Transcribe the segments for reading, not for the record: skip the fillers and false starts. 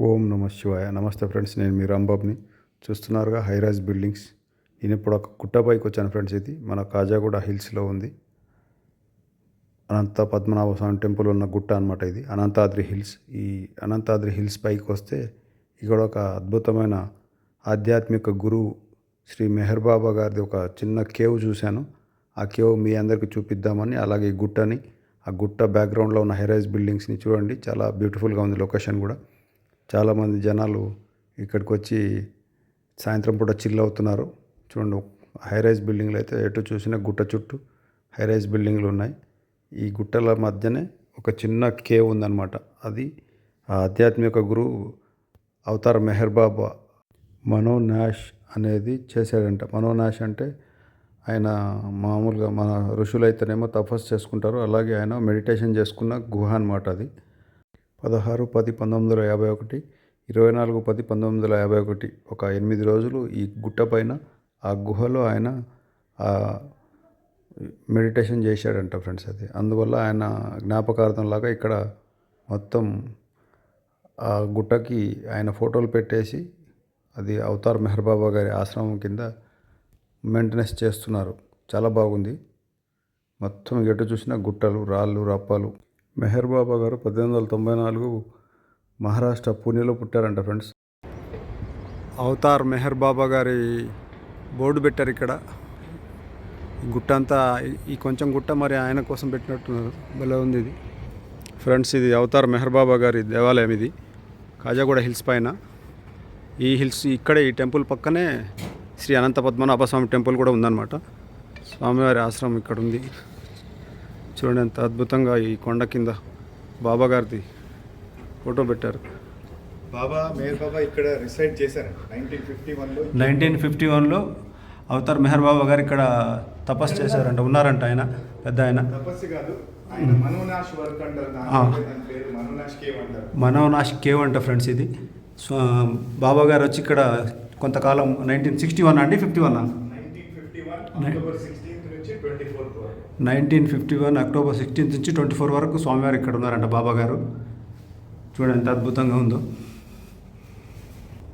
ఓం నమ శివాయ. నమస్తే ఫ్రెండ్స్, నేను మీ రాంబాబుని. చూస్తున్నారుగా హైరైజ్ బిల్డింగ్స్. నేను ఇప్పుడు ఒక గుట్టపైకి వచ్చాను ఫ్రెండ్స్. ఇది మన కాజాగూడ హిల్స్లో ఉంది. అనంత పద్మనాభ స్వామి టెంపుల్ ఉన్న గుట్ట అనమాట ఇది, అనంతాద్రి హిల్స్. ఈ అనంతాద్రి హిల్స్ పైకి వస్తే ఇక్కడ ఒక అద్భుతమైన ఆధ్యాత్మిక గురువు శ్రీ మెహర్ బాబా గారిది ఒక చిన్న కేవ్ చూశాను. ఆ కేవ్ మీ అందరికీ చూపిద్దామని, అలాగే ఈ గుట్టని, ఆ గుట్ట బ్యాక్గ్రౌండ్లో ఉన్న హైరైజ్ బిల్డింగ్స్ని చూడండి. చాలా బ్యూటిఫుల్గా ఉంది లొకేషన్ కూడా. చాలామంది జనాలు ఇక్కడికి వచ్చి సాయంత్రం పూట చిల్ అవుతున్నారు. చూడండి, హైరైజ్ బిల్డింగ్లు అయితే ఎటు చూసినా గుట్ట చుట్టూ హైరైజ్ బిల్డింగ్లు ఉన్నాయి. ఈ గుట్టల మధ్యనే ఒక చిన్న కేవ్ ఉందన్నమాట. అది ఆ ఆధ్యాత్మిక గురువు అవతార్ మెహర్ బాబా మనోనాష్ అనేది చేశాడంట. మనోనాష్ అంటే ఆయన మామూలుగా మన ఋషులైతేనేమో తపస్సు చేసుకుంటారు, అలాగే ఆయన మెడిటేషన్ చేసుకున్న గుహ అనమాట. అది 16/10/1951, 24/10/1951, ఒక 8 రోజులు ఈ గుట్ట పైన ఆ గుహలో ఆయన మెడిటేషన్ చేశాడంట ఫ్రెండ్స్. అది అందువల్ల ఆయన జ్ఞాపకార్థంలాగా ఇక్కడ మొత్తం ఆ గుట్టకి ఆయన ఫోటోలు పెట్టేసి అది అవతార్ మెహర్ బాబా గారి ఆశ్రమం కింద మెయింటెనెన్స్ చేస్తున్నారు. చాలా బాగుంది. మొత్తం ఎటు చూసినా గుట్టలు, రాళ్ళు, రప్పలు. మెహర్ బాబా గారు 1894 మహారాష్ట్ర పూణేలో పుట్టారంట ఫ్రెండ్స్. అవతార్ మెహర్ బాబా గారి బోర్డు పెట్టారు ఇక్కడ. ఈ గుట్ట అంతా, ఈ కొంచెం గుట్ట మరి ఆయన కోసం పెట్టినట్టున్నారు. భలే ఉంది ఇది ఫ్రెండ్స్. ఇది అవతార్ మెహర్ బాబా గారి దేవాలయం. ఇది కాజాగూడ హిల్స్ పైన. ఈ హిల్స్ ఇక్కడే, ఈ టెంపుల్ పక్కనే శ్రీ అనంత పద్మనాభ స్వామి టెంపుల్ కూడా ఉందన్నమాట. స్వామివారి ఆశ్రమం ఇక్కడ ఉంది. చూడండి ఎంత అద్భుతంగా ఈ కొండ కింద బాబా గారిది ఫోటో పెట్టారు. బాబా మెహర్ బాబా ఇక్కడ రిసైడ్ చేశారు 1951లో. 1951లో అవతార్ మెహర్ బాబా గారు ఇక్కడ తపస్సు చేశారంట, ఉన్నారంట. ఆయన పెద్ద ఆయన. తపస్సు కాదు, ఆయన మనోనాష్ వర్క్ అంటారు. దాని పేరు మనోనాష్ కేవ్ అంటారు. మనోనాష్ కేవ్ అంట ఫ్రెండ్స్. ఇది బాబా గారు వచ్చి ఇక్కడ కొంతకాలం 1961 అండి, 51 అక్టోబర్ 16th నుంచి 24th వరకు. 1951 అక్టోబర్ 16th నుంచి 24 వరకు స్వామివారు ఇక్కడ ఉన్నారంట బాబా గారు. చూడండి ఎంత అద్భుతంగా ఉందో.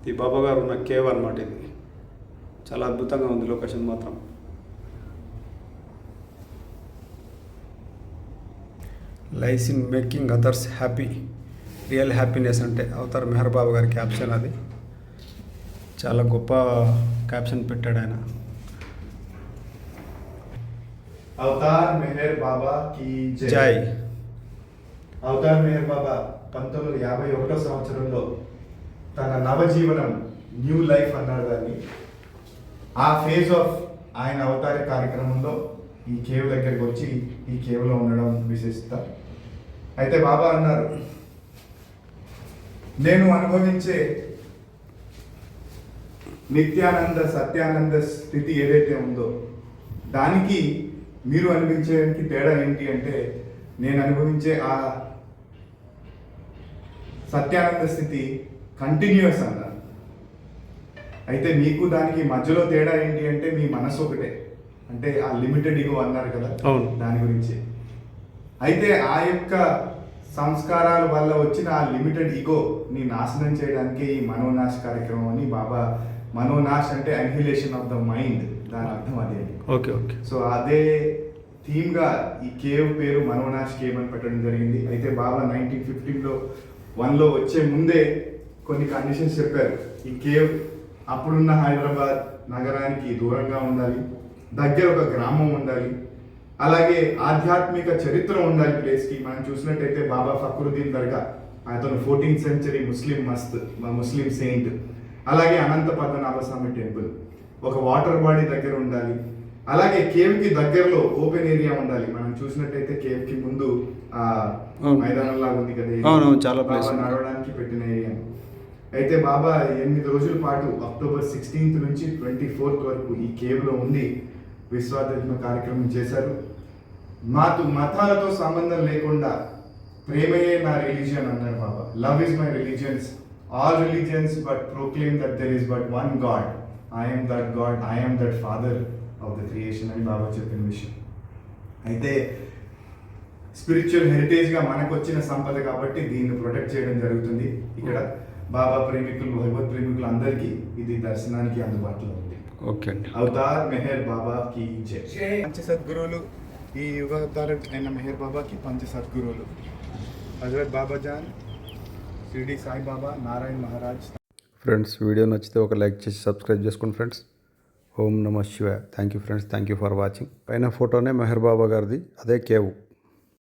ఈ బాబా గారు ఉన్న కేవ్ అనమాట ఇది. చాలా అద్భుతంగా ఉంది లొకేషన్ మాత్రం. Lies in making others happy, real happiness అంటే అవతార్ మెహర్ బాబా గారి క్యాప్షన్ అది. చాలా గొప్ప క్యాప్షన్ పెట్టాడు ఆయన. అవతార్ మెహర్ బాబా కి జై. అవతార్ మెహర్ బాబా 1951 సంవత్సరంలో తన నవజీవనం, న్యూ లైఫ్ అన్నారు దాన్ని. ఆ ఫేజ్ ఆఫ్ ఆయన అవతార కార్యక్రమంలో ఈ కేవ్ దగ్గరికి వచ్చి ఈ కేవ్లో ఉండడం విశిష్ట. అయితే బాబా అన్నారు, నేను అనుభవించే నిత్యానంద సత్యానంద స్థితి ఏదైతే ఉందో దానికి మీరు అనిపించేదానికి తేడా ఏంటి అంటే, నేను అనుభవించే ఆ సత్యానంద స్థితి కంటిన్యూస్ అన్నారు. అయితే మీకు దానికి మధ్యలో తేడా ఏంటి అంటే, మీ మనసు ఒకటే, అంటే ఆ లిమిటెడ్ ఈగో అన్నారు కదా, దాని గురించి. అయితే ఆ యొక్క సంస్కారాల వల్ల వచ్చిన ఆ లిమిటెడ్ ఈగోని నాశనం చేయడానికి ఈ మనోనాశ్ కార్యక్రమం అని. బాబా మనోనాశ్ అంటే అన్హిలేషన్ ఆఫ్ ద మైండ్, దాని అర్థం అదే. Okay okay. సో అదే థీమ్గా ఈ కేవ్ పేరు మనోనాష్ కేవ్ అని పెట్టడం జరిగింది. అయితే బాబా 1951లో వచ్చే ముందే కొన్ని కండిషన్స్ చెప్పారు. ఈ కేవ్ అప్పుడున్న హైదరాబాద్ నగరానికి దూరంగా ఉండాలి, దగ్గర ఒక గ్రామం ఉండాలి, అలాగే ఆధ్యాత్మిక చరిత్ర ఉండాలి ప్లేస్కి. మనం చూసినట్టయితే బాబా ఫక్రుద్దీన్ దర్గా, అతను 14th సెంచరీ ముస్లిం సెయింట్. అలాగే అనంత పద్మనాభ స్వామి టెంపుల్, ఒక వాటర్ బాడీ దగ్గర ఉండాలి. అలాగే కేవ్ కి దగ్గరలో ఓపెన్ ఏరియా ఉండాలి. మనం చూసినట్టయితే కేవ్ కి ముందు మైదానం లాగా ఉంది కదా, చాలా ప్లేస్ నడవడానికి పెట్టిన ఏరియా. అయితే బాబా 8 రోజుల పాటు అక్టోబర్ 16th నుంచి 24th వరకు ఈ కేవ్ లో ఉండి విశ్వాసాత్మక కార్యక్రమం చేశారు. మతాలతో సంబంధం లేకుండా ప్రేమయే నా రిలీజియన్ అన్నారు Baba. Love is my religions, all religions but proclaim that there is but one God, I am that God, I am that Father of the creation అని బాబా చెప్పిన విషయం. అయితే స్పిరిచువల్ హెరిటేజ్గా మనకు వచ్చిన సంపద కాబట్టి దీన్ని ప్రొటెక్ట్ చేయడం జరుగుతుంది ఇక్కడ. బాబా ప్రేమికులు భగవత్ ప్రేమికులు అందరికీ ఇది దర్శనానికి అందుబాటులో ఉంది. ఓకే అండి. అవతార్ మెహర్ బాబా की जय. పంచ సద్గురువులు, ఈ యుగావతారం అయిన మెహర్ బాబాకి పంచ సద్గురువులు హజరత్ బాబాజాన్, షిరిడి సాయిబాబా, నారాయణ మహారాజ్. ఫ్రెండ్స్ వీడియో నచ్చితే ఒక లైక్ చేసి సబ్స్క్రైబ్ చేసుకోండి ఫ్రెండ్స్. ఓం నమ శివాయ. Thank you friends, thank you for watching. పైన ఫోటోనే మెహర్ బాబా గారిది, అదే కేవ్.